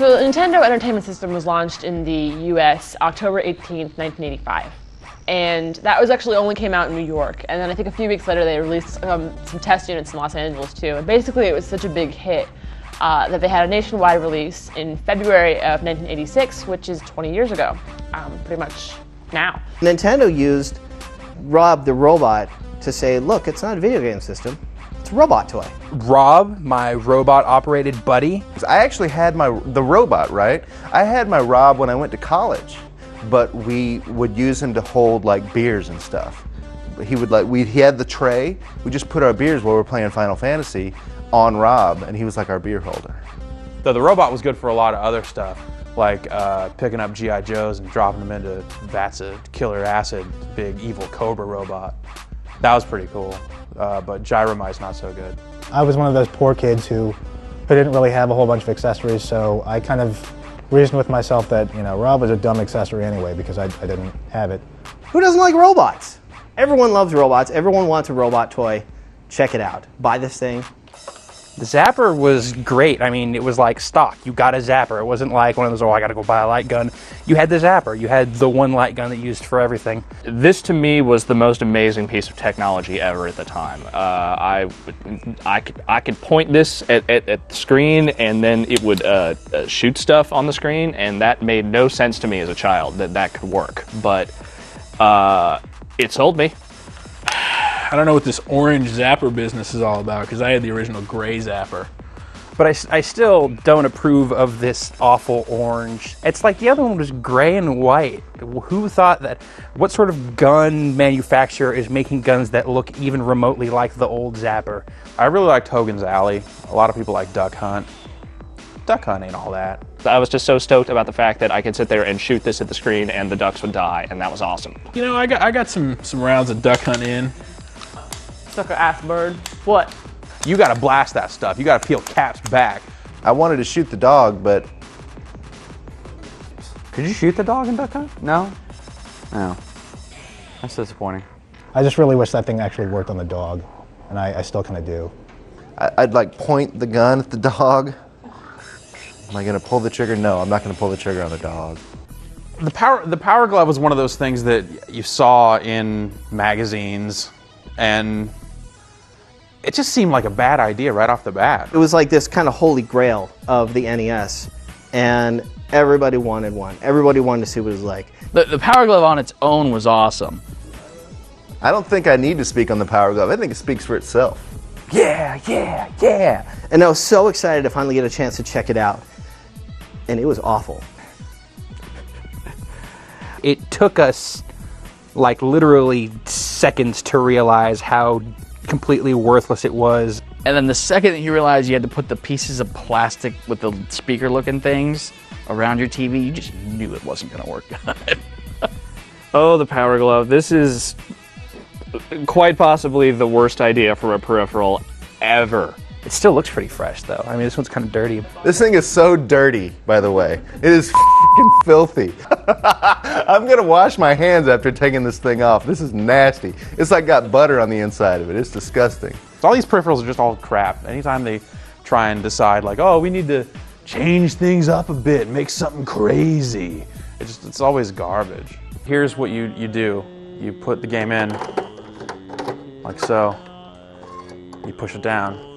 So the Nintendo Entertainment System was launched in the US October 18th, 1985. And that was actually only came out in New York. And then I think a few weeks later they released some test units in Los Angeles too. And basically it was such a big hit that they had a nationwide release in February of 1986, which is 20 years ago, pretty much now. Nintendo used Rob the robot to say, look, it's not a video game system, it's a robot toy. Rob, my robot-operated buddy. I actually had the robot, right? I had my Rob when I went to college, but we would use him to hold like beers and stuff. He had the tray. We just put our beers while we were playing Final Fantasy on Rob, and he was like our beer holder. So the robot was good for a lot of other stuff, like picking up G.I. Joes and dropping them into vats of killer acid, big evil Cobra robot. That was pretty cool, but Gyromite's not so good. I was one of those poor kids who didn't really have a whole bunch of accessories, so I kind of reasoned with myself that, you know, Rob was a dumb accessory anyway because I didn't have it. Who doesn't like robots? Everyone loves robots. Everyone wants a robot toy. Check it out. Buy this thing. The Zapper was great. I mean, it was like stock. You got a Zapper. It wasn't like one of those, oh, I gotta go buy a light gun. You had the Zapper. You had the one light gun that you used for everything. This to me was the most amazing piece of technology ever at the time. I could point this at the screen and then it would shoot stuff on the screen, and that made no sense to me as a child that could work. But it sold me. I don't know what this orange Zapper business is all about, because I had the original gray Zapper. But I still don't approve of this awful orange. It's like the other one was gray and white. Who thought that? What sort of gun manufacturer is making guns that look even remotely like the old Zapper? I really liked Hogan's Alley. A lot of people like Duck Hunt. Duck Hunt ain't all that. I was just so stoked about the fact that I could sit there and shoot this at the screen and the ducks would die, and that was awesome. You know, I got some rounds of Duck Hunt in. Sucker ass bird. What? You gotta blast that stuff. You gotta peel caps back. I wanted to shoot the dog, but... Could you shoot the dog in Duck Hunt? No? No. That's disappointing. I just really wish that thing actually worked on the dog, and I still kind of do. I'd like point the gun at the dog. Am I gonna pull the trigger? No, I'm not gonna pull the trigger on the dog. The Power Glove was one of those things that you saw in magazines, and it just seemed like a bad idea right off the bat. It was like this kind of holy grail of the NES, and everybody wanted one. Everybody wanted to see what it was like. The Power Glove on its own was awesome. I don't think I need to speak on the Power Glove. I think it speaks for itself. Yeah, yeah, yeah. And I was so excited to finally get a chance to check it out. And it was awful. It took us like literally seconds to realize how completely worthless it was. And then the second that you realized you had to put the pieces of plastic with the speaker looking things around your TV, you just knew it wasn't gonna work good. Oh, the Power Glove. This is quite possibly the worst idea for a peripheral ever. It still looks pretty fresh though. I mean, this one's kind of dirty. This thing is so dirty, by the way. It is f***ing filthy. I'm gonna wash my hands after taking this thing off. This is nasty. It's like got butter on the inside of it. It's disgusting. All these peripherals are just all crap. Anytime they try and decide like, oh, we need to change things up a bit, make something crazy, it's always garbage. Here's what you do. You put the game in, like so. You push it down.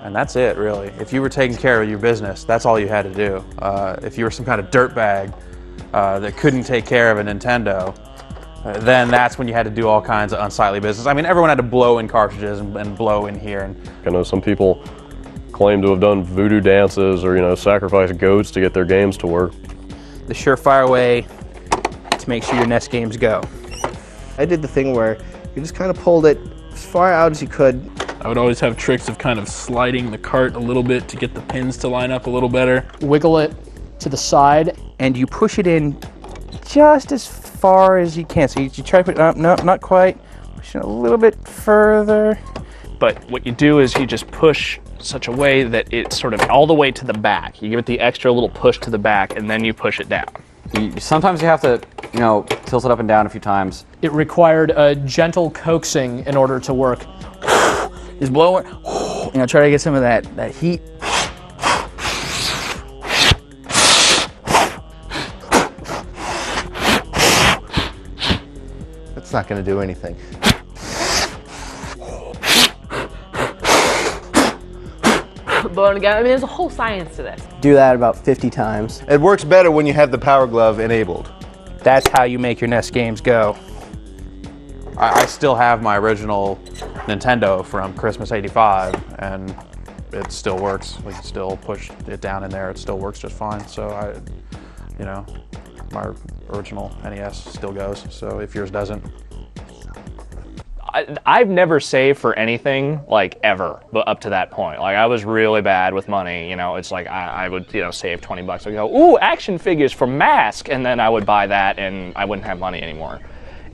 And that's it, really. If you were taking care of your business, that's all you had to do. If you were some kind of dirtbag that couldn't take care of a Nintendo, then that's when you had to do all kinds of unsightly business. I mean, everyone had to blow in cartridges and blow in here. And I know some people claim to have done voodoo dances or, you know, sacrifice goats to get their games to work. The surefire way to make sure your NES games go. I did the thing where you just kind of pulled it as far out as you could. I would always have tricks of kind of sliding the cart a little bit to get the pins to line up a little better. Wiggle it to the side. And you push it in just as far as you can. So you try to put it up, no, not quite. Push it a little bit further. But what you do is you just push such a way that it's sort of all the way to the back. You give it the extra little push to the back, and then you push it down. Sometimes you have to, you know, tilt it up and down a few times. It required a gentle coaxing in order to work. Just blow it, you know, try to get some of that heat. It's not going to do anything. Blowing again. I mean, there's a whole science to this. Do that about 50 times. It works better when you have the Power Glove enabled. That's how you make your NES games go. I still have my original Nintendo from Christmas '85, and it still works. We can still push it down in there. It still works just fine. So my original NES still goes. So if yours doesn't. I've never saved for anything, like, ever, but up to that point. Like, I was really bad with money, it's like I would, save 20 bucks. I'd go, ooh, action figures for Mask, and then I would buy that, and I wouldn't have money anymore.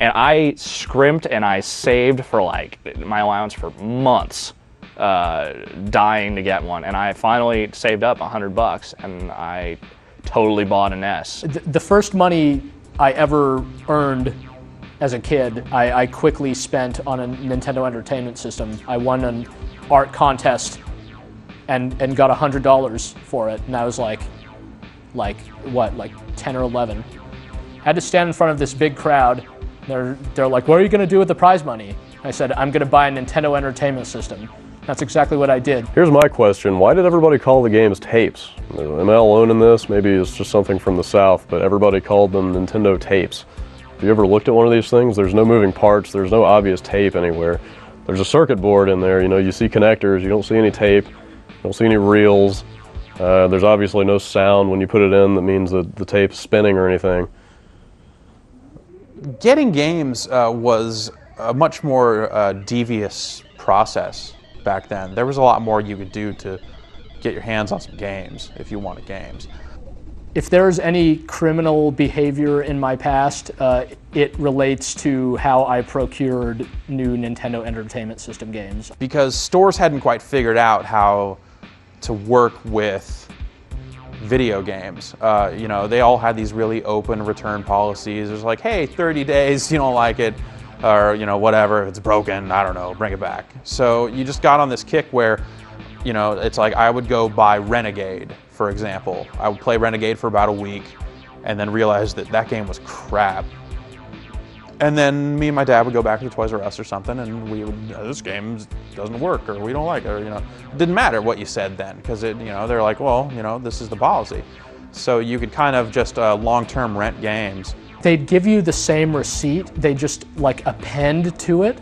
And I scrimped and I saved for, like, my allowance for months, dying to get one. And I finally saved up 100 bucks, and I totally bought a NES. The first money I ever earned as a kid, I quickly spent on a Nintendo Entertainment System. I won an art contest and got $100 for it, and I was like 10 or 11. I had to stand in front of this big crowd. They're like, what are you going to do with the prize money? I said, I'm going to buy a Nintendo Entertainment System. That's exactly what I did. Here's my question. Why did everybody call the games tapes? Am I alone in this? Maybe it's just something from the South, but everybody called them Nintendo tapes. Have you ever looked at one of these things? There's no moving parts. There's no obvious tape anywhere. There's a circuit board in there. You see connectors. You don't see any tape. You don't see any reels. There's obviously no sound when you put it in that means that the tape's spinning or anything. Getting games was a much more devious process back then. There was a lot more you could do to get your hands on some games if you wanted games. If there's any criminal behavior in my past, it relates to how I procured new Nintendo Entertainment System games. Because stores hadn't quite figured out how to work with video games. They all had these really open return policies. There's like, hey, 30 days, you don't like it, or whatever, if it's broken, I don't know, bring it back. So you just got on this kick where, it's like I would go buy Renegade, for example. I would play Renegade for about a week and then realize that game was crap. And then me and my dad would go back to Toys R Us or something, and we would, this game doesn't work, or we don't like it, or it didn't matter what you said then, because they're like, well, this is the policy. So you could kind of just long-term rent games. They'd give you the same receipt, they just append to it.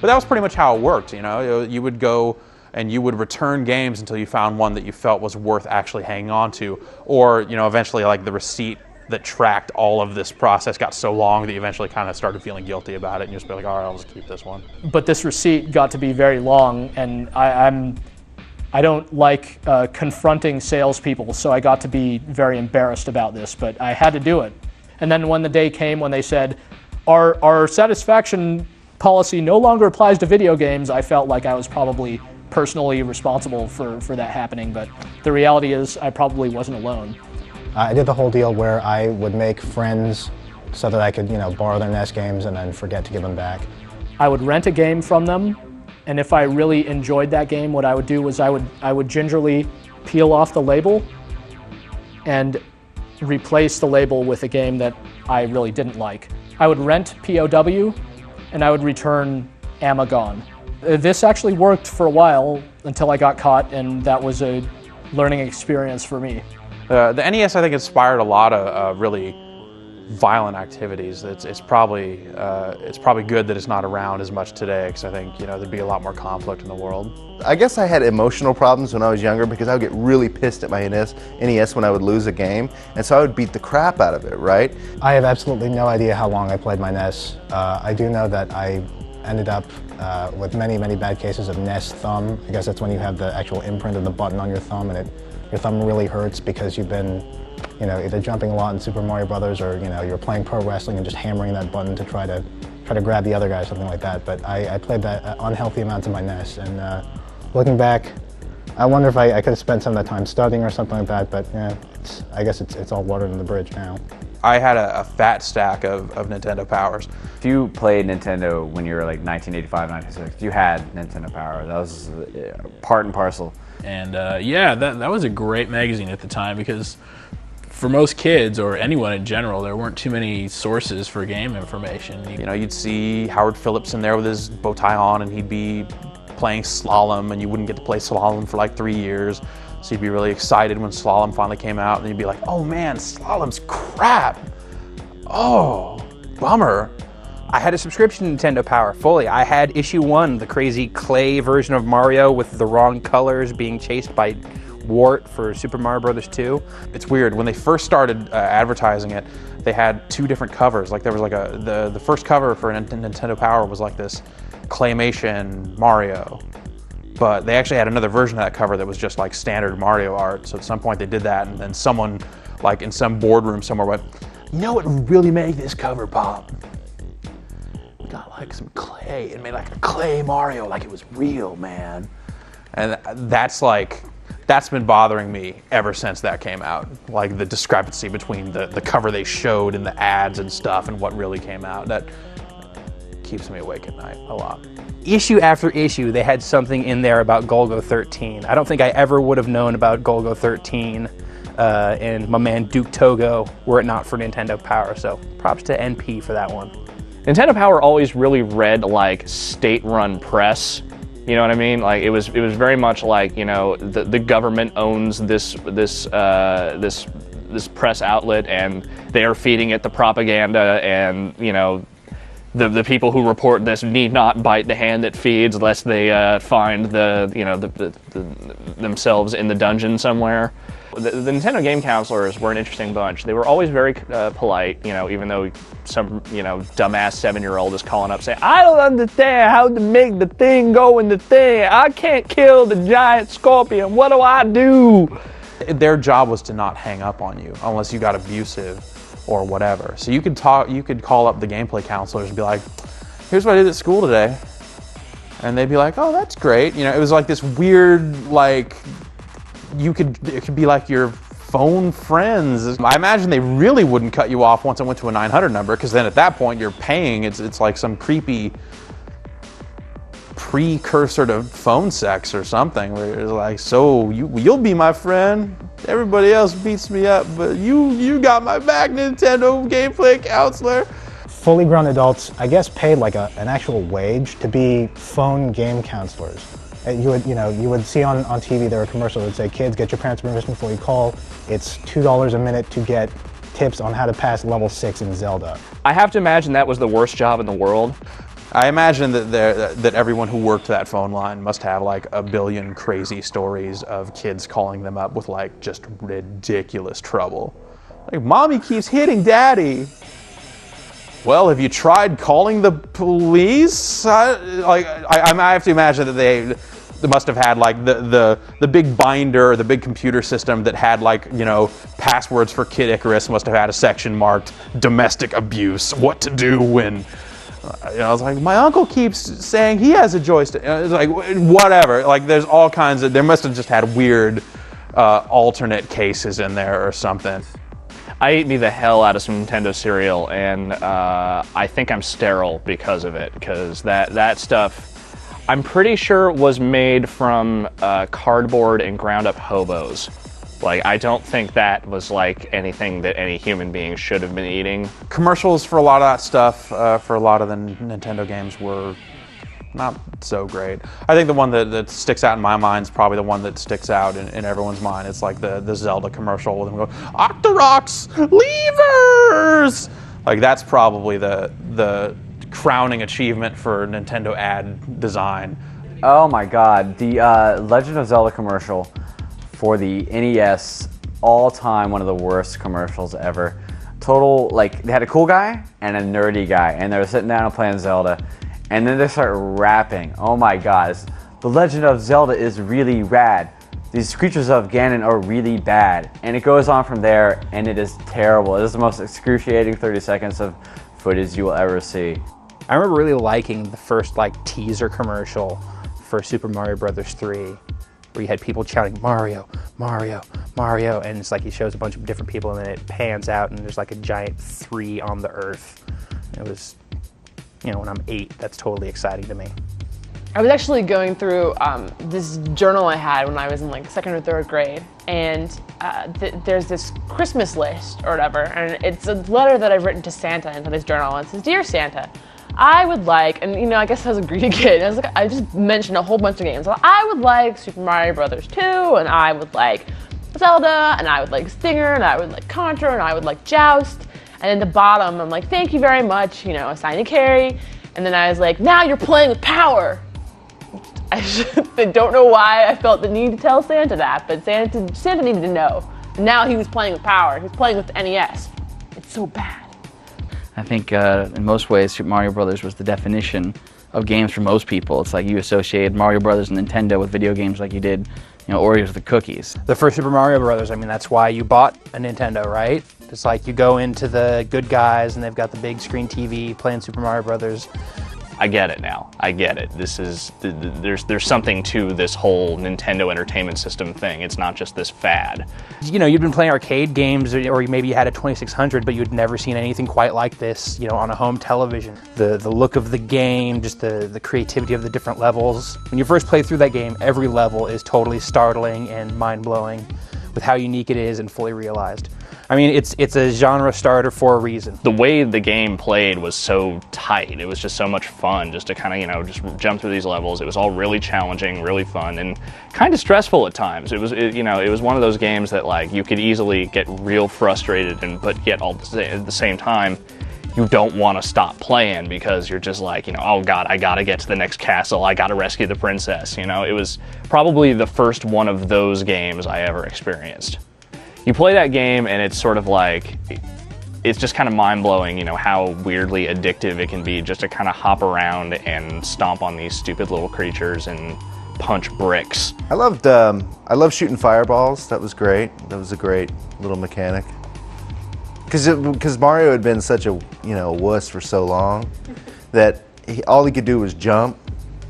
But that was pretty much how it worked. You would go and you would return games until you found one that you felt was worth actually hanging on to, or eventually the receipt that tracked all of this process got so long that you eventually kind of started feeling guilty about it, and you just be like, all right, I'll just keep this one. But this receipt got to be very long, and I don't like confronting salespeople, so I got to be very embarrassed about this, but I had to do it. And then when the day came when they said, our satisfaction policy no longer applies to video games, I felt like I was probably personally responsible for that happening, but the reality is I probably wasn't alone. I did the whole deal where I would make friends so that I could, borrow their NES games and then forget to give them back. I would rent a game from them, and if I really enjoyed that game, what I would do was I would gingerly peel off the label and replace the label with a game that I really didn't like. I would rent POW, and I would return Amagon. This actually worked for a while until I got caught, and that was a learning experience for me. The NES, I think, inspired a lot of really violent activities. It's probably good that it's not around as much today, because I think there'd be a lot more conflict in the world. I guess I had emotional problems when I was younger because I would get really pissed at my NES when I would lose a game, and so I would beat the crap out of it, right? I have absolutely no idea how long I played my NES. I do know that I ended up with many, many bad cases of NES thumb. I guess that's when you have the actual imprint of the button on your thumb, and your thumb really hurts because you've been, either jumping a lot in Super Mario Brothers, or you're playing pro wrestling and just hammering that button to try to grab the other guy, something like that. But I played that unhealthy amounts of my NES, and looking back, I wonder if I could have spent some of that time studying or something like that. But yeah, I guess it's all water under the bridge now. I had a fat stack of Nintendo Powers. If you played Nintendo when you were like 1985, 1996, you had Nintendo Power. That was part and parcel. And yeah, that was a great magazine at the time, because for most kids or anyone in general, there weren't too many sources for game information. You know, you'd see Howard Phillips in there with his bow tie on, and he'd be playing slalom, and you wouldn't get to play slalom for like 3 years. So you'd be really excited when slalom finally came out, and you'd be like, oh man, slalom's crap. Oh, bummer. I had a subscription to Nintendo Power fully. I had issue 1, the crazy clay version of Mario with the wrong colors being chased by Wart for Super Mario Brothers 2. It's weird, when they first started advertising it, they had 2 different covers. Like there was like the first cover for Nintendo Power was like this claymation Mario. But they actually had another version of that cover that was just like standard Mario art. So at some point they did that, and then someone like in some boardroom somewhere went, you know what would really make this cover pop? We got like some clay and made like a clay Mario, like it was real, man. And that's been bothering me ever since that came out. Like the discrepancy between the cover they showed and the ads and stuff and what really came out. That keeps me awake at night a lot. Issue after issue, they had something in there about Golgo 13. I don't think I ever would have known about Golgo 13 and my man Duke Togo were it not for Nintendo Power. So props to NP for that one. Nintendo Power always really read like state-run press. You know what I mean? Like it was very much like, you know, the government owns this press outlet, and they're feeding it the propaganda, and you know, the people who report this need not bite the hand that feeds, lest they find themselves in the dungeon somewhere. The Nintendo game counselors were an interesting bunch. They were always very polite, you know, even though some, you know, dumbass 7-year-old is calling up saying, I don't understand how to make the thing go in the thing. I can't kill the giant scorpion. What do I do? Their job was to not hang up on you unless you got abusive or whatever. So you could call up the gameplay counselors and be like, here's what I did at school today. And they'd be like, oh, that's great. You know, it was like this weird, like, it could be like your phone friends. I imagine they really wouldn't cut you off once it went to a 900 number, because then at that point you're paying. It's like some creepy precursor to phone sex or something, where it's like, so you'll be my friend. Everybody else beats me up, but you got my back, Nintendo gameplay counselor. Fully grown adults, I guess, paid like an actual wage to be phone game counselors. You would see on TV there were commercials that would say, kids, get your parents' permission before you call. It's $2 a minute to get tips on how to pass level 6 in Zelda. I have to imagine that was the worst job in the world. I imagine that everyone who worked that phone line must have like a billion crazy stories of kids calling them up with like just ridiculous trouble. Like, mommy keeps hitting daddy. Well, have you tried calling the police? I have to imagine that they must have had like the big binder, or the big computer system that had like, you know, passwords for Kid Icarus must have had a section marked domestic abuse, what to do when, I was like, my uncle keeps saying he has a joystick. It's like, whatever. Like, there's all kinds of, they must have just had weird alternate cases in there or something. I ate me the hell out of some Nintendo cereal, and I think I'm sterile because of it, because that stuff, I'm pretty sure was made from cardboard and ground up hobos. Like, I don't think that was like anything that any human being should have been eating. Commercials for a lot of that stuff, for a lot of the Nintendo games were not so great. I think the one that sticks out in my mind is probably the one that sticks out in everyone's mind. It's like the Zelda commercial with them going, Octoroks, levers! Like, that's probably the crowning achievement for Nintendo ad design. Oh my god, the Legend of Zelda commercial for the NES, all time one of the worst commercials ever. Total, like, they had a cool guy and a nerdy guy, and they were sitting down and playing Zelda, and then they start rapping. Oh my god, The Legend of Zelda is really rad. These creatures of Ganon are really bad. And it goes on from there, and it is terrible. It is the most excruciating 30 seconds of footage you will ever see. I remember really liking the first like teaser commercial for Super Mario Brothers 3, where you had people shouting Mario, Mario, Mario, and it's like he shows a bunch of different people, and then it pans out, and there's like a giant 3 on the earth. It was, you know, when I'm 8, that's totally exciting to me. I was actually going through this journal I had when I was in like 2nd or 3rd grade, and there's this Christmas list or whatever, and it's a letter that I've written to Santa into this journal, and it says, "Dear Santa, I would like," and I guess I was a greedy kid. I just mentioned a whole bunch of games. I would like Super Mario Brothers 2, and I would like Zelda, and I would like Stinger, and I would like Contra, and I would like Joust. And at the bottom, I'm like, "Thank you very much, a signed Carrie." And then I was like, "Now you're playing with power." I don't know why I felt the need to tell Santa that, but Santa needed to know. And now he was playing with power. He was playing with the NES. It's so bad. I think in most ways, Super Mario Brothers was the definition of games for most people. It's like you associated Mario Brothers and Nintendo with video games like you did, Oreos with the cookies. The first Super Mario Brothers, I mean, that's why you bought a Nintendo, right? It's like you go into the Good Guys and they've got the big screen TV playing Super Mario Brothers. I get it now. I get it. There's something to this whole Nintendo Entertainment System thing. It's not just this fad. You'd been playing arcade games, or maybe you had a 2600, but you'd never seen anything quite like this, on a home television. The look of the game, just the creativity of the different levels. When you first play through that game, every level is totally startling and mind-blowing with how unique it is and fully realized. I mean, it's a genre starter for a reason. The way the game played was so tight. It was just so much fun just to kind of, just jump through these levels. It was all really challenging, really fun, and kind of stressful at times. It was one of those games that like you could easily get real frustrated, but yet at the same time, you don't want to stop playing because you're just like, oh God, I gotta get to the next castle. I gotta rescue the princess. It was probably the first one of those games I ever experienced. You play that game and it's sort of like, it's just kind of mind-blowing, how weirdly addictive it can be just to kind of hop around and stomp on these stupid little creatures and punch bricks. I loved shooting fireballs. That was great. That was a great little mechanic. Because Mario had been such a wuss for so long that all he could do was jump.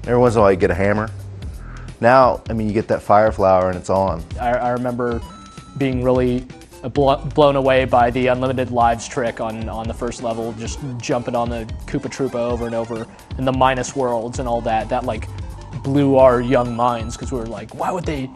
Every once in a while he'd get a hammer. Now, you get that fire flower and it's on. I remember being really blown away by the unlimited lives trick on the first level, just jumping on the Koopa Troopa over and over, and the minus worlds and all that. That like blew our young minds because we were like, why would they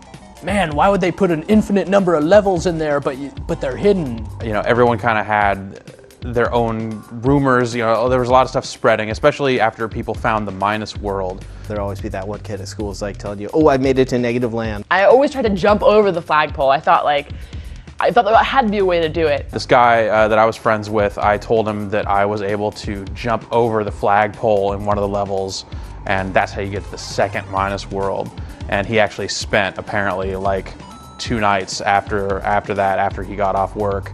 put an infinite number of levels in there, but they're hidden? Everyone kind of had their own rumors. There was a lot of stuff spreading, especially after people found the minus world. There'd always be that one kid at school like telling you, "Oh, I made it to negative land." I always tried to jump over the flagpole. I thought there had to be a way to do it. This guy that I was friends with, I told him that I was able to jump over the flagpole in one of the levels, and that's how you get to the second minus world. And he actually spent apparently like 2 nights after he got off work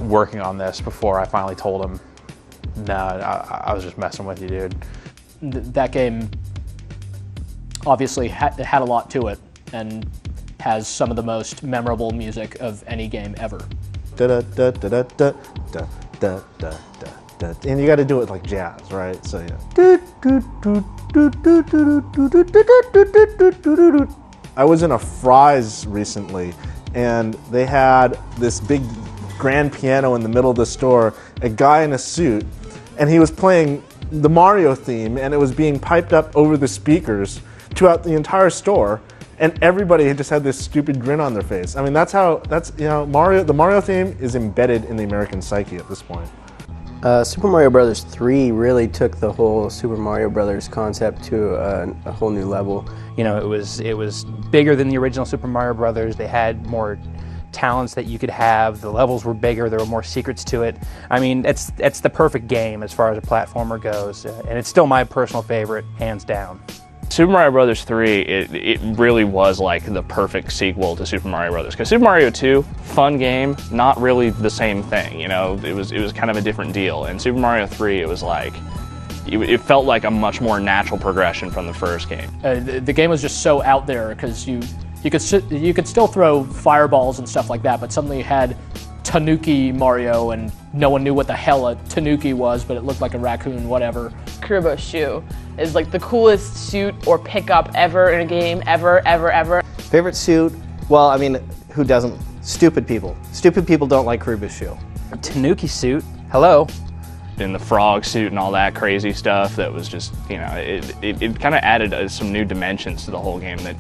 working on this before I finally told him, "Nah, I was just messing with you, dude." That game obviously had a lot to it and has some of the most memorable music of any game ever. Da da da da da da da da da. And you got to do it like jazz, right? So yeah. I was in a Fry's recently, and they had this big grand piano in the middle of the store, a guy in a suit, and he was playing the Mario theme, and it was being piped up over the speakers throughout the entire store, and everybody just had this stupid grin on their face. Mario. The Mario theme is embedded in the American psyche at this point. Super Mario Brothers 3 really took the whole Super Mario Brothers concept to a whole new level. It was bigger than the original Super Mario Brothers. They had more talents that you could have. The levels were bigger. There were more secrets to it. It's the perfect game as far as a platformer goes, and it's still my personal favorite, hands down. Super Mario Brothers 3, it really was like the perfect sequel to Super Mario Brothers. Because Super Mario 2, fun game, not really the same thing. It was kind of a different deal. And Super Mario 3, it was like, it felt like a much more natural progression from the first game. The game was just so out there because you could still throw fireballs and stuff like that, but suddenly you had Tanuki Mario, and no one knew what the hell a Tanuki was, but it looked like a raccoon, whatever. Kuribo's shoe is like the coolest suit or pickup ever in a game, ever. Favorite suit? Well, who doesn't? Stupid people. Stupid people don't like Kuribo's shoe. A Tanuki suit? Hello? in the frog suit and all that crazy stuff that was just, you know, it kind of added some new dimensions to the whole game that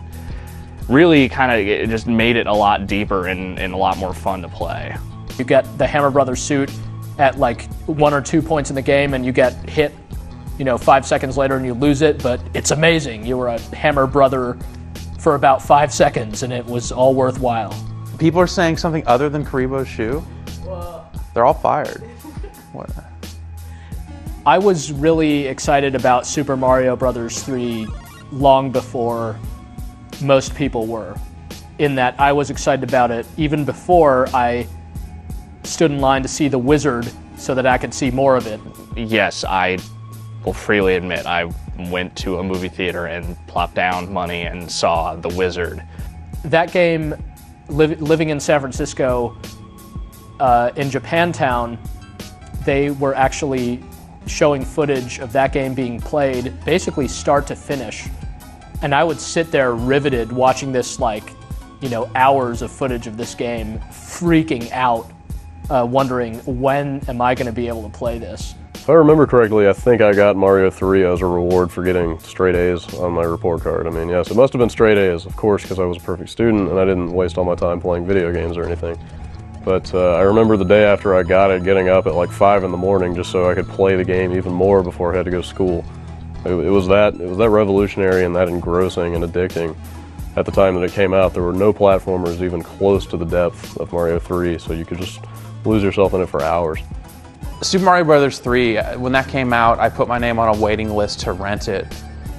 really kind of just made it a lot deeper and a lot more fun to play. You get the Hammer Brothers suit at like 1 or 2 points in the game and you get hit, you know, 5 seconds later and you lose it, but it's amazing. You were a Hammer Brother for about 5 seconds and it was all worthwhile. People are saying something other than Karibo's shoe? They're all fired. What? I was really excited about Super Mario Bros. 3 long before most people were, in that I was excited about it even before I stood in line to see the Wizard so that I could see more of it. Yes, I will freely admit I went to a movie theater and plopped down money and saw the Wizard. That game, living in San Francisco, in Japantown, they were actually showing footage of that game being played basically start to finish. And I would sit there riveted watching this, like, you know, hours of footage of this game, freaking out, wondering when am I going to be able to play this. If I remember correctly, I think I got Mario 3 as a reward for getting straight A's on my report card. I mean, yes, it must have been straight A's, of course, because I was a perfect student and I didn't waste all my time playing video games or anything. But I remember the day after I got it, getting up at like 5 in the morning just so I could play the game even more before I had to go to school. It was that revolutionary and that engrossing and addicting. At the time that it came out, there were no platformers even close to the depth of Mario 3, so you could just lose yourself in it for hours. Super Mario Bros. 3, when that came out, I put my name on a waiting list to rent it,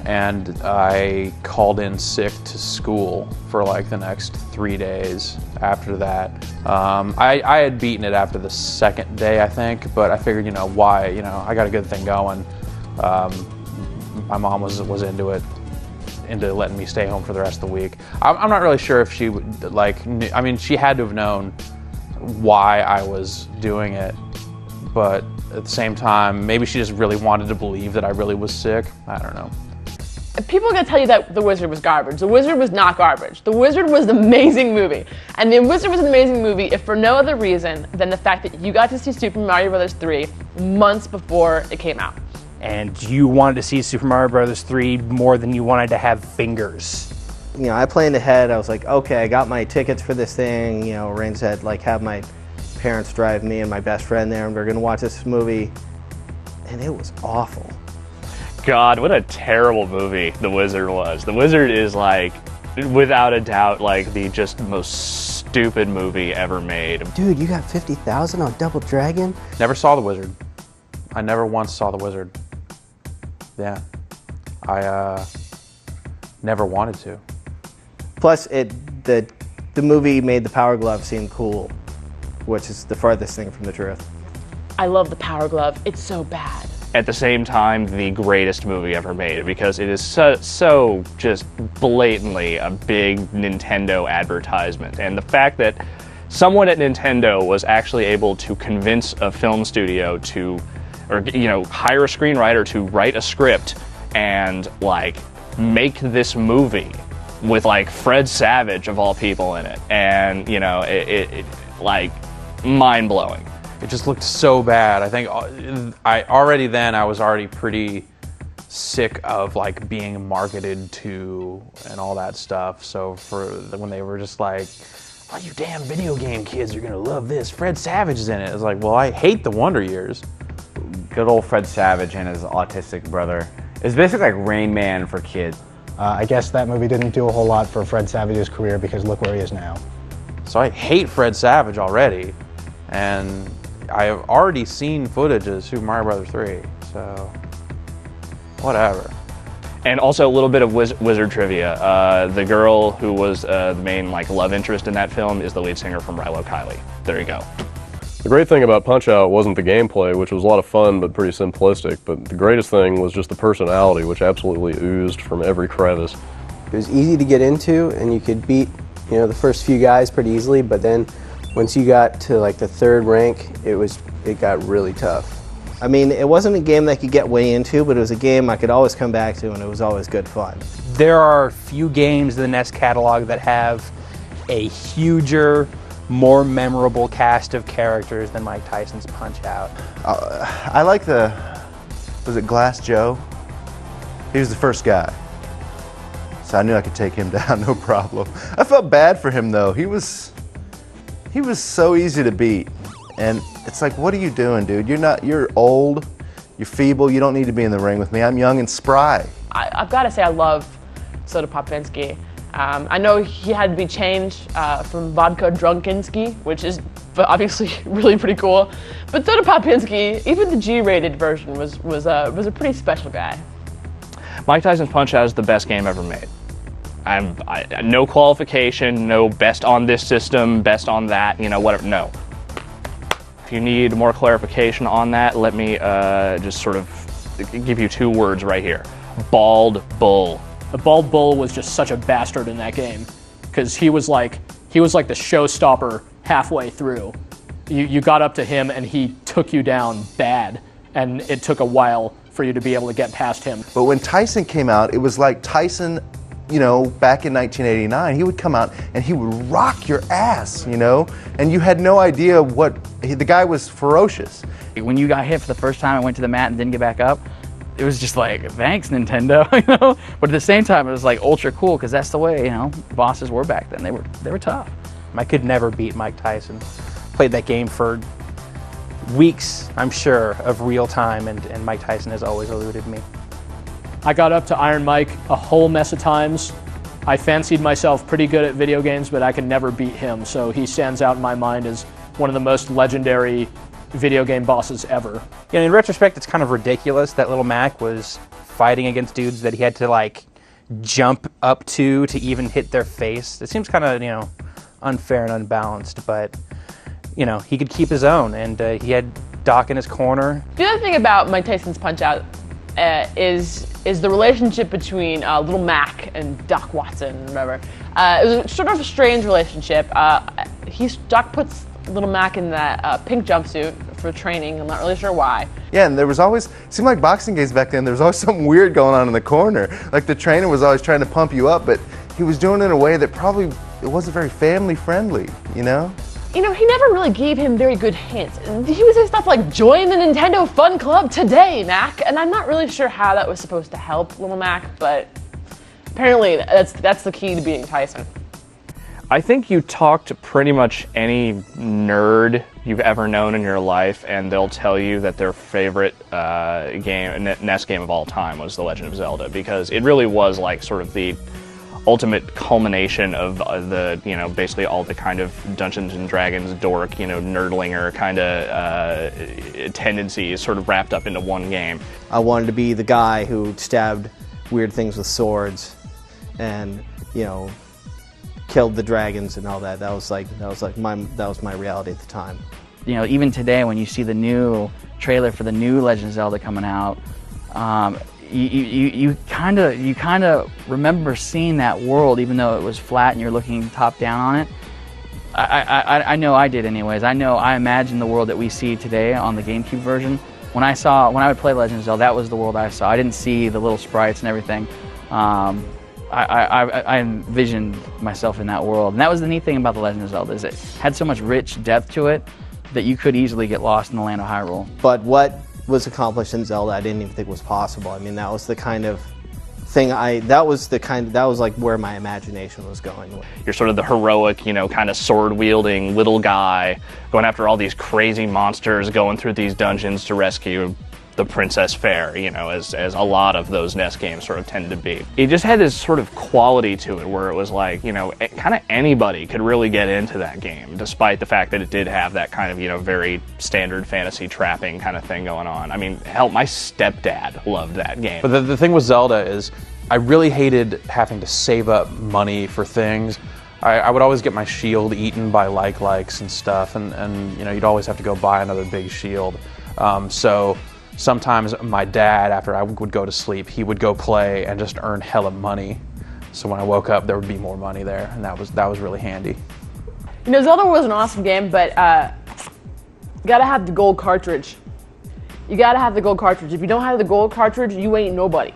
and I called in sick to school for like the next 3 days after that. I had beaten it after the second day, I think, but I figured, you know, why? You know, I got a good thing going. My mom was into it, into letting me stay home for the rest of the week. I'm not really sure if she would, like, I mean, she had to have known why I was doing it, but at the same time, maybe she just really wanted to believe that I really was sick. I don't know. People are going to tell you that The Wizard was garbage. The Wizard was not garbage. The Wizard was an amazing movie. And The Wizard was an amazing movie if for no other reason than the fact that you got to see Super Mario Bros. 3 months before it came out. And you wanted to see Super Mario Bros. 3 more than you wanted to have fingers. You know, I planned ahead. I was like, okay, I got my tickets for this thing. You know, arranged that, like, have my parents drive me and my best friend there, and we're gonna watch this movie. And it was awful. God, what a terrible movie The Wizard was. The Wizard is, like, without a doubt, like, the just most stupid movie ever made. Dude, you got 50,000 on Double Dragon? Never saw The Wizard. I never once saw The Wizard. Yeah. I never wanted to. Plus, the movie made the Power Glove seem cool, which is the farthest thing from the truth. I love the Power Glove. It's so bad. At the same time, the greatest movie ever made because it is so just blatantly a big Nintendo advertisement. And the fact that someone at Nintendo was actually able to convince a film studio to, or, you know, hire a screenwriter to write a script and, like, make this movie with, like, Fred Savage of all people in it. And, you know, it like, mind-blowing. It just looked so bad. I think I was already pretty sick of, like, being marketed to and all that stuff. So when they were just like, oh, you damn video game kids are gonna love this, Fred Savage is in it. It's like, well, I hate the Wonder Years. Good old Fred Savage and his autistic brother. It's basically like Rain Man for kids. I guess that movie didn't do a whole lot for Fred Savage's career because look where he is now. So I hate Fred Savage already, and I have already seen footage of Super Mario Bros. 3, so whatever. And also a little bit of Wizard trivia. The girl who was the main, like, love interest in that film is the lead singer from Rilo Kiley. There you go. The great thing about Punch-Out wasn't the gameplay, which was a lot of fun but pretty simplistic, but the greatest thing was just the personality, which absolutely oozed from every crevice. It was easy to get into, and you could beat, you know, the first few guys pretty easily, but then once you got to, like, the third rank, it got really tough. I mean, it wasn't a game that I could get way into, but it was a game I could always come back to, and it was always good fun. There are few games in the NES catalog that have a huger, more memorable cast of characters than Mike Tyson's Punch-Out. I like was it Glass Joe? He was the first guy. So I knew I could take him down, no problem. I felt bad for him though. He was so easy to beat. And it's like, what are you doing, dude? You're old, you're feeble, you don't need to be in the ring with me. I'm young and spry. I've got to say I love Soda Popinski. I know he had to be changed from Vodka Drunkinski, which is obviously really pretty cool. But Soda Popinski, even the G-rated version, was a pretty special guy. Mike Tyson's Punch-Out is the best game ever made. No qualification, no best on this system, best on that, whatever, no. If you need more clarification on that, let me just sort of give you 2 words right here. Bald Bull. The Bald Bull was just such a bastard in that game, because he was like the showstopper halfway through. You got up to him and he took you down bad, and it took a while for you to be able to get past him. But when Tyson came out, it was like Tyson, back in 1989, he would come out and he would rock your ass, and you had no idea the guy was ferocious. When you got hit for the first time and went to the mat and didn't get back up, it was just like, thanks, Nintendo, But at the same time, it was like ultra cool, because that's the way, bosses were back then. They were tough. I could never beat Mike Tyson. Played that game for weeks, I'm sure, of real time, and Mike Tyson has always eluded me. I got up to Iron Mike a whole mess of times. I fancied myself pretty good at video games, but I could never beat him, so he stands out in my mind as one of the most legendary video game bosses ever. In retrospect, it's kind of ridiculous that Little Mac was fighting against dudes that he had to jump up to even hit their face. It seems kind of, unfair and unbalanced, but he could keep his own, and he had Doc in his corner. The other thing about Mike Tyson's Punch-Out is the relationship between Little Mac and Doc Watson, whatever. It was sort of a strange relationship. Doc puts Little Mac in that pink jumpsuit for training. I'm not really sure why. Yeah, and there was always, it seemed like boxing games back then, there was always something weird going on in the corner. Like the trainer was always trying to pump you up, but he was doing it in a way that probably, it wasn't very family friendly, He never really gave him very good hints. He would say stuff like, join the Nintendo Fun Club today, Mac. And I'm not really sure how that was supposed to help Little Mac, but apparently that's the key to beating Tyson. I think you talk to pretty much any nerd you've ever known in your life, and they'll tell you that their favorite NES game of all time was The Legend of Zelda, because it really was like sort of the ultimate culmination of basically all the kind of Dungeons and Dragons dork, nerdlinger kind of tendencies sort of wrapped up into one game. I wanted to be the guy who stabbed weird things with swords, and killed the dragons and all that. That was my reality at the time. Even today, when you see the new trailer for the new Legend of Zelda coming out, you kind of remember seeing that world, even though it was flat and you're looking top down on it. I know I did anyways. I imagined the world that we see today on the GameCube version. When I would play Legend of Zelda, that was the world I saw. I didn't see the little sprites and everything. I envisioned myself in that world, and that was the neat thing about the Legend of Zelda, is it had so much rich depth to it that you could easily get lost in the land of Hyrule. But what was accomplished in Zelda, I didn't even think was possible. I mean, that was the kind of thing that was like where my imagination was going. You're sort of the heroic, kind of sword-wielding little guy going after all these crazy monsters, going through these dungeons to rescue the Princess Fair, as a lot of those NES games sort of tend to be. It just had this sort of quality to it where it was like, kind of anybody could really get into that game, despite the fact that it did have that kind of, very standard fantasy trapping kind of thing going on. I mean, hell, my stepdad loved that game. But the thing with Zelda is, I really hated having to save up money for things. I would always get my shield eaten by likes and stuff, and you'd always have to go buy another big shield. So sometimes my dad, after I would go to sleep, he would go play and just earn hella money. So when I woke up, there would be more money there, and that was really handy. Zelda was an awesome game, but you gotta have the gold cartridge. You gotta have the gold cartridge. If you don't have the gold cartridge, you ain't nobody.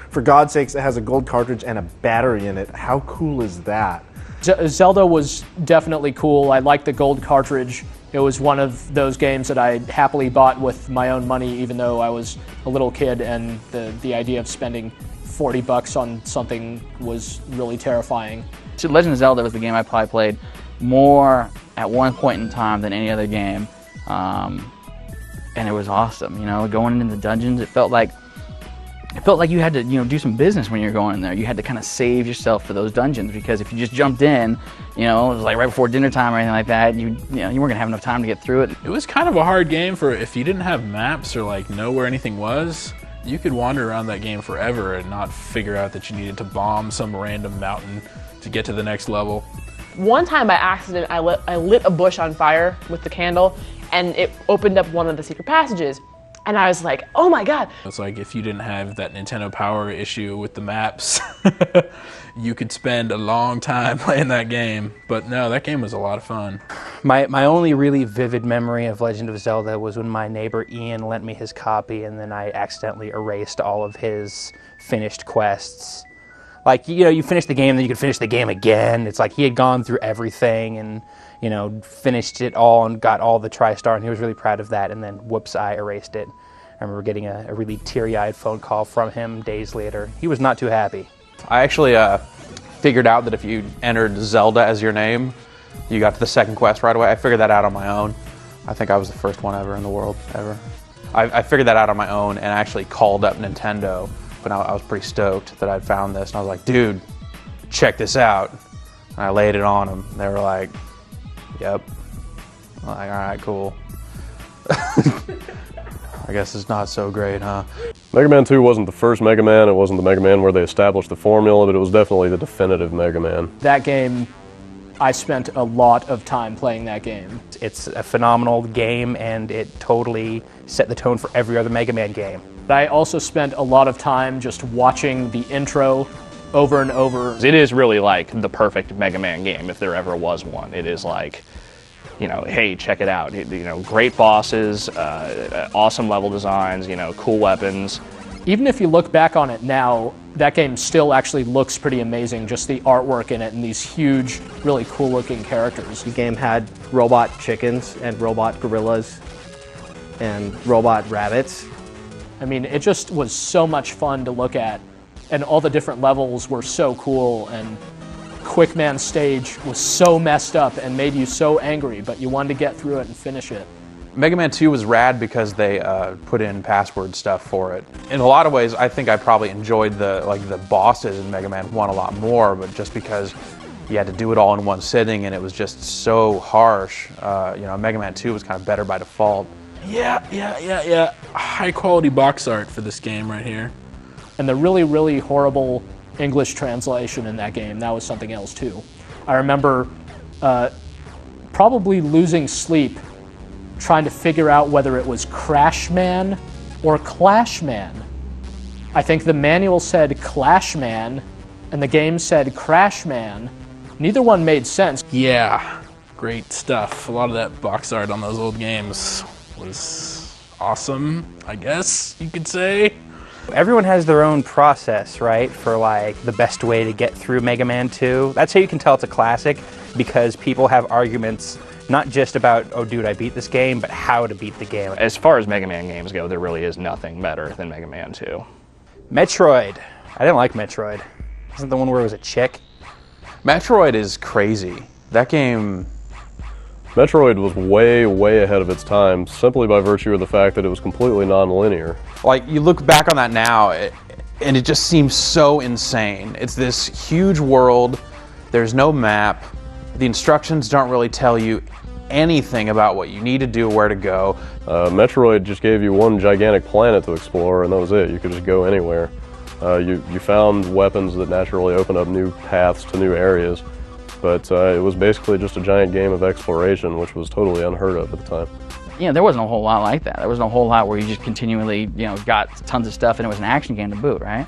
For God's sakes, it has a gold cartridge and a battery in it. How cool is that? Zelda was definitely cool. I liked the gold cartridge. It was one of those games that I happily bought with my own money, even though I was a little kid, and the idea of spending $40 on something was really terrifying. So Legend of Zelda was the game I probably played more at one point in time than any other game. And it was awesome, you know, going into the dungeons. It felt like you had to, you know, do some business when you were going in there. You had to kind of save yourself for those dungeons, because if you just jumped in, you know, it was like right before dinner time or anything like that, you weren't gonna have enough time to get through it. It was kind of a hard game for if you didn't have maps or like know where anything was. You could wander around that game forever and not figure out that you needed to bomb some random mountain to get to the next level. One time by accident, I lit a bush on fire with the candle, and it opened up one of the secret passages. And I was like, oh my God. It's like if you didn't have that Nintendo Power issue with the maps, you could spend a long time playing that game. But no, that game was a lot of fun. My only really vivid memory of Legend of Zelda was when my neighbor Ian lent me his copy, and then I accidentally erased all of his finished quests. Like, you know, you finish the game, then you can finish the game again. It's like he had gone through everything and, you know, finished it all and got all the TriStar, and he was really proud of that, and then whoops, I erased it. I remember getting a really teary-eyed phone call from him days later. He was not too happy. I actually figured out that if you entered Zelda as your name, you got to the second quest right away. I figured that out on my own. I think I was the first one ever in the world, ever. I figured that out on my own and actually called up Nintendo, but I was pretty stoked that I'd found this, and I was like, dude, check this out. And I laid it on them. They were like, yep. I'm like, all right, cool. I guess it's not so great, huh? Mega Man 2 wasn't the first Mega Man, it wasn't the Mega Man where they established the formula, but it was definitely the definitive Mega Man. That game, I spent a lot of time playing that game. It's a phenomenal game, and it totally set the tone for every other Mega Man game. I also spent a lot of time just watching the intro over and over. It is really like the perfect Mega Man game if there ever was one. It is like, you know, hey, check it out. You know, great bosses, awesome level designs, you know, cool weapons. Even if you look back on it now, that game still actually looks pretty amazing, just the artwork in it and these huge, really cool looking characters. The game had robot chickens and robot gorillas and robot rabbits. I mean, it just was so much fun to look at, and all the different levels were so cool, and Quick Man Stage was so messed up and made you so angry, but you wanted to get through it and finish it. Mega Man 2 was rad because they put in password stuff for it. In a lot of ways, I think I probably enjoyed the bosses in Mega Man 1 a lot more, but just because you had to do it all in one sitting and it was just so harsh, you know, Mega Man 2 was kind of better by default. Yeah. High quality box art for this game right here. And the really, really horrible English translation in that game, that was something else too. I remember probably losing sleep trying to figure out whether it was Crash Man or Clash Man. I think the manual said Clash Man and the game said Crash Man. Neither one made sense. Yeah, great stuff. A lot of that box art on those old games was awesome, I guess you could say. Everyone has their own process, right, for like the best way to get through Mega Man 2. That's how you can tell it's a classic, because people have arguments not just about, oh dude, I beat this game, but how to beat the game. As far as Mega Man games go, there really is nothing better than Mega Man 2. Metroid. I didn't like Metroid. Isn't the one where it was a chick? Metroid is crazy. That game... Metroid was way, way ahead of its time, simply by virtue of the fact that it was completely non-linear. Like, you look back on that now, and it just seems so insane. It's this huge world, there's no map, the instructions don't really tell you anything about what you need to do, where to go. Metroid just gave you one gigantic planet to explore, and that was it. You could just go anywhere. You found weapons that naturally open up new paths to new areas. But it was basically just a giant game of exploration, which was totally unheard of at the time. You know, there wasn't a whole lot like that. There wasn't a whole lot where you just continually, you know, got tons of stuff and it was an action game to boot, right?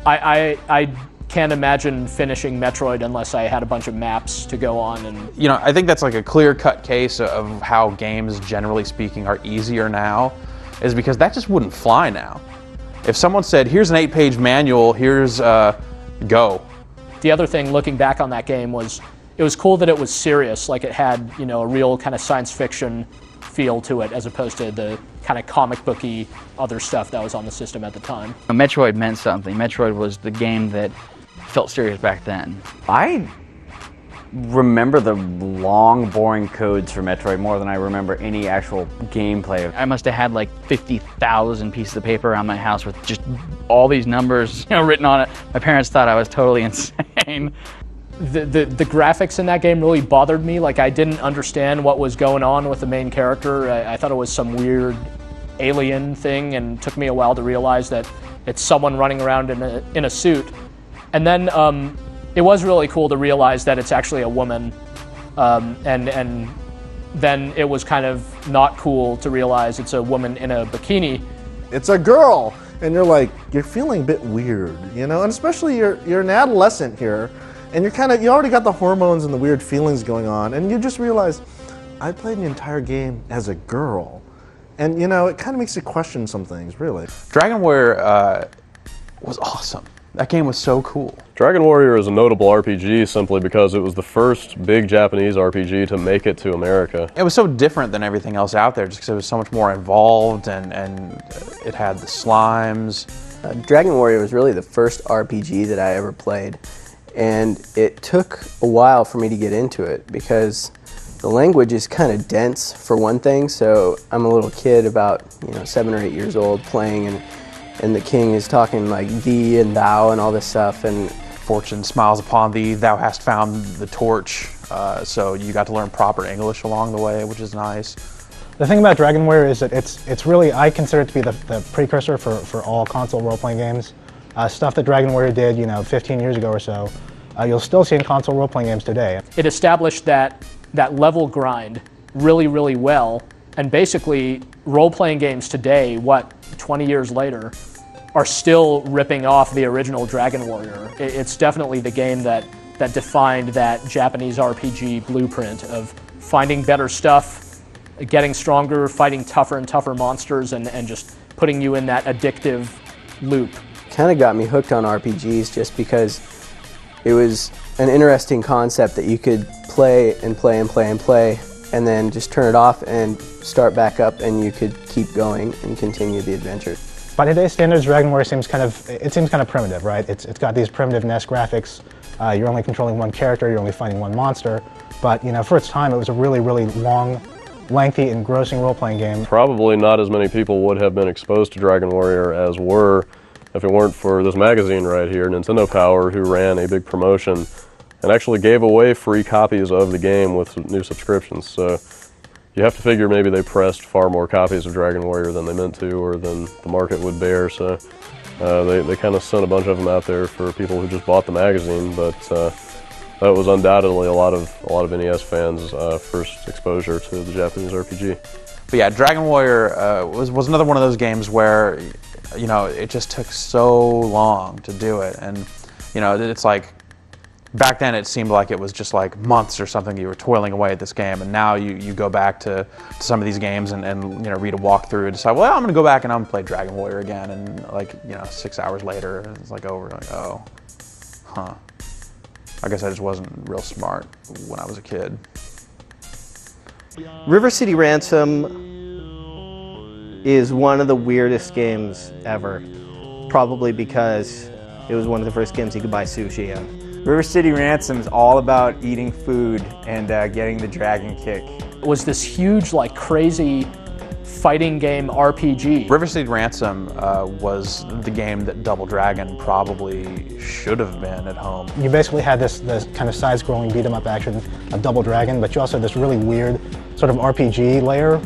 I can't imagine finishing Metroid unless I had a bunch of maps to go on. And you know, I think that's like a clear-cut case of how games, generally speaking, are easier now, is because that just wouldn't fly now. If someone said, here's an 8-page manual, here's go. The other thing, looking back on that game, was it was cool that it was serious, like it had, you know, a real kind of science fiction feel to it, as opposed to the kind of comic booky other stuff that was on the system at the time. Metroid meant something. Metroid was the game that felt serious back then. I remember the long, boring codes for Metroid more than I remember any actual gameplay. I must have had like 50,000 pieces of paper around my house with just all these numbers, you know, written on it. My parents thought I was totally insane. The graphics in that game really bothered me. Like, I didn't understand what was going on with the main character. I thought it was some weird alien thing, and it took me a while to realize that it's someone running around in a suit. And then it was really cool to realize that it's actually a woman, and then it was kind of not cool to realize it's a woman in a bikini. It's a girl, and you're feeling a bit weird, you know, and especially you're an adolescent here, and you already got the hormones and the weird feelings going on, and you just realize, I played the entire game as a girl, and you know, it kind of makes you question some things, really. Dragon Warrior was awesome. That game was so cool. Dragon Warrior is a notable RPG simply because it was the first big Japanese RPG to make it to America. It was so different than everything else out there just because it was so much more involved and it had the slimes. Dragon Warrior was really the first RPG that I ever played, and it took a while for me to get into it because the language is kind of dense for one thing. So I'm a little kid about 7 or 8 years old playing, and the king is talking like thee and thou and all this stuff, and fortune smiles upon thee, thou hast found the torch. So you got to learn proper English along the way, which is nice. The thing about Dragon Warrior is that it's really, I consider it to be the precursor for all console role-playing games. Stuff that Dragon Warrior did, 15 years ago or so, you'll still see in console role-playing games today. It established that level grind really, really well, and basically role-playing games today, 20 years later, are still ripping off the original Dragon Warrior. It's definitely the game that defined that Japanese RPG blueprint of finding better stuff, getting stronger, fighting tougher and tougher monsters, and just putting you in that addictive loop. Kind of got me hooked on RPGs just because it was an interesting concept that you could play and play and play and play, and then just turn it off and start back up, and you could keep going and continue the adventure. By today's standards, Dragon Warrior seems kind of primitive, right? It's got these primitive NES graphics. You're only controlling one character, you're only fighting one monster. But for its time, it was a really, really long, lengthy, engrossing role-playing game. Probably not as many people would have been exposed to Dragon Warrior as were if it weren't for this magazine right here, Nintendo Power, who ran a big promotion and actually gave away free copies of the game with new subscriptions. So you have to figure maybe they pressed far more copies of Dragon Warrior than they meant to, or than the market would bear. So they kind of sent a bunch of them out there for people who just bought the magazine. But that was undoubtedly a lot of NES fans' first exposure to the Japanese RPG. But yeah, Dragon Warrior was another one of those games where it just took so long to do it, and it's like. Back then it seemed like it was just like months or something you were toiling away at this game, and now you go back to some of these games and read a walkthrough and decide, well, I'm going to go back and I'm going to play Dragon Warrior again, and 6 hours later it's like over, like, oh, huh. I guess I just wasn't real smart when I was a kid. River City Ransom is one of the weirdest games ever, probably because it was one of the first games you could buy sushi in. River City Ransom is all about eating food and getting the dragon kick. It was this huge, crazy fighting game RPG. River City Ransom was the game that Double Dragon probably should have been at home. You basically had this kind of side-scrolling beat-em-up action of Double Dragon, but you also had this really weird sort of RPG layer.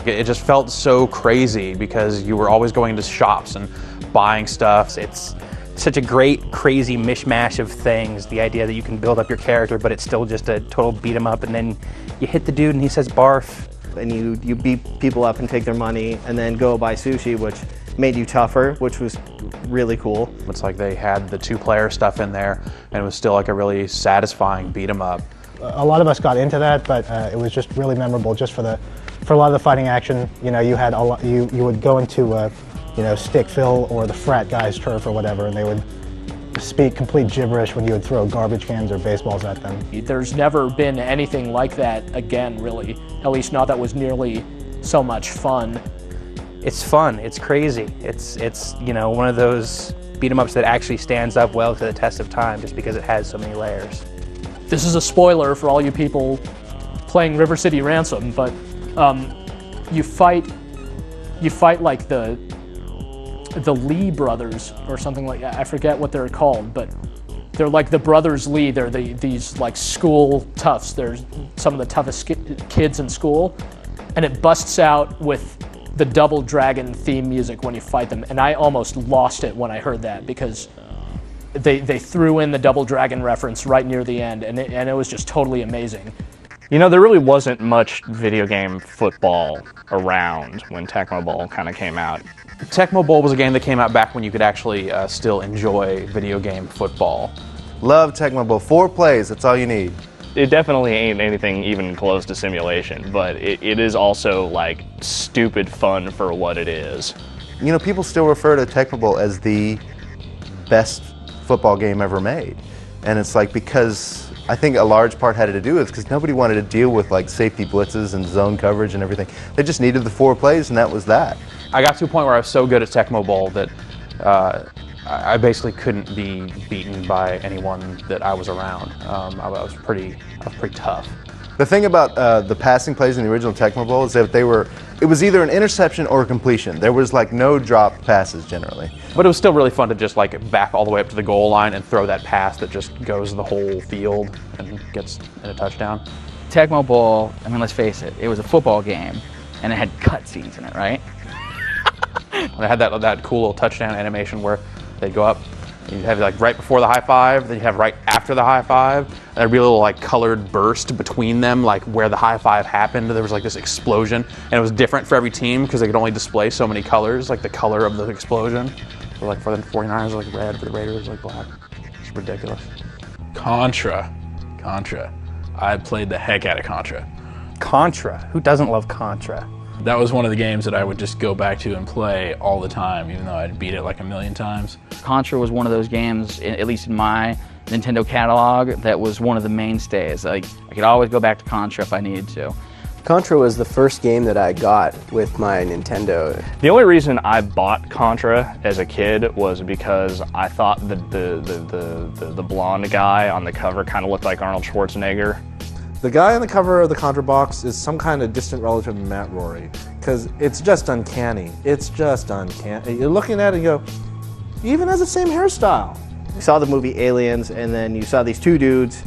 It just felt so crazy because you were always going to shops and buying stuff. It's such a great, crazy mishmash of things. The idea that you can build up your character, but it's still just a total beat 'em up, and then you hit the dude and he says barf. And you beat people up and take their money, and then go buy sushi, which made you tougher, which was really cool. It's like they had the 2-player stuff in there, and it was still like a really satisfying beat 'em up. A lot of us got into that, but it was just really memorable just for a lot of the fighting action. You had you would go into stick Phil or the frat guy's turf or whatever, and they would speak complete gibberish when you would throw garbage cans or baseballs at them. There's never been anything like that again, really. At least not that was nearly so much fun. It's fun, it's crazy. It's you know, one of those beat 'em ups that actually stands up well to the test of time just because it has so many layers. This is a spoiler for all you people playing River City Ransom, but you fight like the Lee brothers or something like that. I forget what they're called, but they're like the brothers Lee. They're these like school toughs. They're some of the toughest kids in school, and it busts out with the Double Dragon theme music when you fight them, and I almost lost it when I heard that because they threw in the Double Dragon reference right near the end, and it was just totally amazing. You know, there really wasn't much video game football around when Tecmo Bowl kind of came out. Tecmo Bowl was a game that came out back when you could actually still enjoy video game football. Love Tecmo Bowl. 4 plays, that's all you need. It definitely ain't anything even close to simulation, but it is also like stupid fun for what it is. You know, people still refer to Tecmo Bowl as the best football game ever made. And it's like, because I think a large part had to do with because nobody wanted to deal with like safety blitzes and zone coverage and everything. They just needed the 4 plays and that was that. I got to a point where I was so good at Tecmo Bowl that I basically couldn't be beaten by anyone that I was around. I was pretty tough. The thing about the passing plays in the original Tecmo Bowl is that it was either an interception or a completion. There was like no drop passes generally. But it was still really fun to just like back all the way up to the goal line and throw that pass that just goes the whole field and gets in a touchdown. Tecmo Bowl, I mean, let's face it, it was a football game, and it had cutscenes in it, right? And it had that cool little touchdown animation where they'd go up, and you'd have like right before the high five, then you'd have right after the high five, and there'd be a little like colored burst between them, like where the high five happened. There was like this explosion, and it was different for every team because they could only display so many colors, like the color of the explosion. So like for the 49ers, like red, for the Raiders, like black. It's ridiculous. Contra. I played the heck out of Contra. Contra? Who doesn't love Contra? That was one of the games that I would just go back to and play all the time, even though I'd beat it like a million times. Contra was one of those games, at least in my Nintendo catalog, that was one of the mainstays. Like, I could always go back to Contra if I needed to. Contra was the first game that I got with my Nintendo. The only reason I bought Contra as a kid was because I thought the blonde guy on the cover kind of looked like Arnold Schwarzenegger. The guy on the cover of the Contra box is some kind of distant relative of Matt Rory, because it's just uncanny. It's just uncanny. You're looking at it and you go, he even has the same hairstyle. You saw the movie Aliens, and then you saw these 2 dudes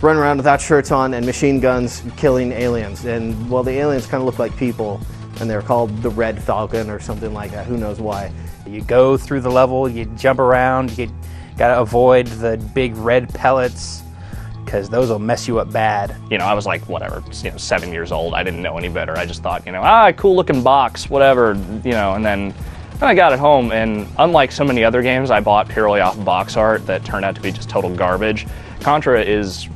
running around without shirts on and machine guns killing aliens. And well, the aliens kind of look like people, and they're called the Red Falcon or something like that. Who knows why? You go through the level, you jump around, you gotta avoid the big red pellets, because those will mess you up bad. You know, I was like, whatever, 7 years old. I didn't know any better. I just thought, cool looking box, whatever, and then I got it home, and unlike so many other games I bought purely off box art that turned out to be just total garbage, Contra is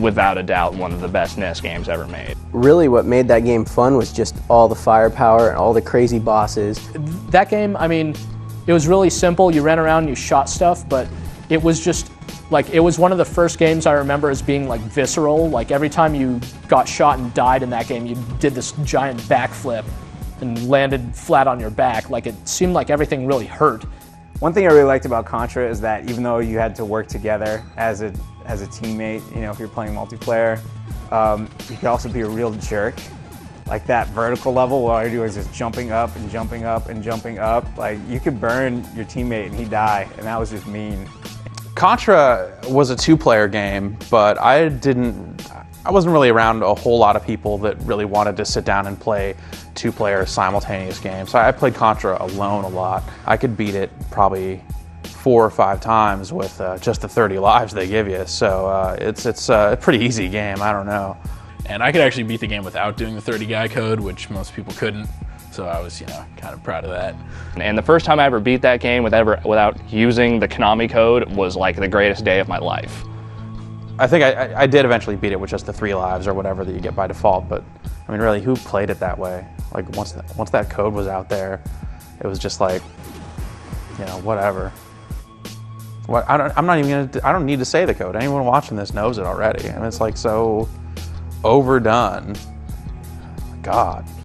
without a doubt one of the best NES games ever made. Really what made that game fun was just all the firepower and all the crazy bosses. That game, I mean, it was really simple. You ran around and you shot stuff, but it was just like, it was one of the first games I remember as being like visceral. Like every time you got shot and died in that game, you did this giant backflip and landed flat on your back. Like it seemed like everything really hurt. One thing I really liked about Contra is that even though you had to work together as a teammate, if you're playing multiplayer, you could also be a real jerk. Like that vertical level, what I do is just jumping up and jumping up and jumping up. Like you could burn your teammate and he'd die, and that was just mean. Contra was a 2-player game, but I wasn't really around a whole lot of people that really wanted to sit down and play 2-player simultaneous games. So I played Contra alone a lot. I could beat it probably 4 or 5 times with just the 30 lives they give you. So it's a pretty easy game, I don't know. And I could actually beat the game without doing the 30 guy code, which most people couldn't. So I was, kind of proud of that. And the first time I ever beat that game without using the Konami code was like the greatest day of my life. I think I did eventually beat it with just the 3 lives or whatever that you get by default, but I mean, really, who played it that way? Like once that code was out there, it was just like, whatever. What, I'm not even gonna. I don't need to say the code. Anyone watching this knows it already. I mean, it's like so overdone. God.